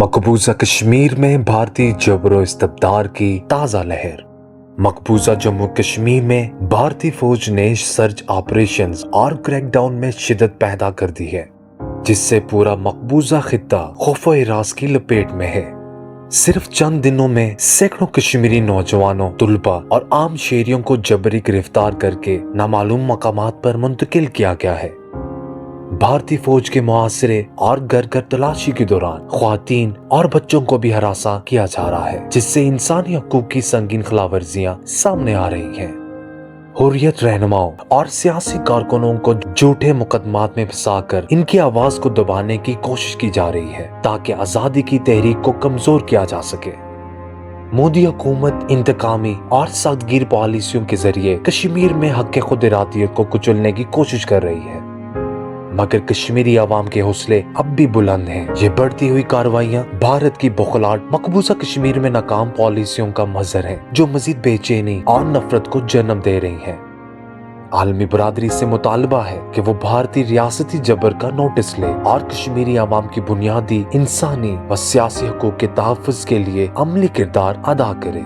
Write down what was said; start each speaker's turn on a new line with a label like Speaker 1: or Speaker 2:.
Speaker 1: مقبوضہ کشمیر میں بھارتی جبر و استبداد کی تازہ لہر۔ مقبوضہ جموں کشمیر میں بھارتی فوج نے سرچ آپریشنز اور کریک ڈاؤن میں شدت پیدا کر دی ہے، جس سے پورا مقبوضہ خطہ خوف و ہراس کی لپیٹ میں ہے۔ صرف چند دنوں میں سینکڑوں کشمیری نوجوانوں، طلباء اور عام شہریوں کو جبری گرفتار کر کے نامعلوم مقامات پر منتقل کیا گیا ہے۔ بھارتی فوج کے محاصرے اور گھر گھر تلاشی کے دوران خواتین اور بچوں کو بھی ہراساں کیا جا رہا ہے، جس سے انسانی حقوق کی سنگین خلاف ورزیاں سامنے آ رہی ہیں۔ حریت رہنماؤں اور سیاسی کارکنوں کو جھوٹے مقدمات میں پھنسا کر ان کی آواز کو دبانے کی کوشش کی جا رہی ہے تاکہ آزادی کی تحریک کو کمزور کیا جا سکے۔ مودی حکومت انتقامی اور سخت گیر پالیسیوں کے ذریعے کشمیر میں حق خود ارادیت کو کچلنے کی کوشش کر رہی ہے، مگر کشمیری عوام کے حوصلے اب بھی بلند ہیں۔ یہ بڑھتی ہوئی کارروائیاں بھارت کی بخلاہٹ مقبوضہ کشمیر میں ناکام پالیسیوں کا مظہر ہیں، جو مزید بے چینی اور نفرت کو جنم دے رہی ہیں۔ عالمی برادری سے مطالبہ ہے کہ وہ بھارتی ریاستی جبر کا نوٹس لے اور کشمیری عوام کی بنیادی انسانی و سیاسی حقوق کے تحفظ کے لیے عملی کردار ادا کرے۔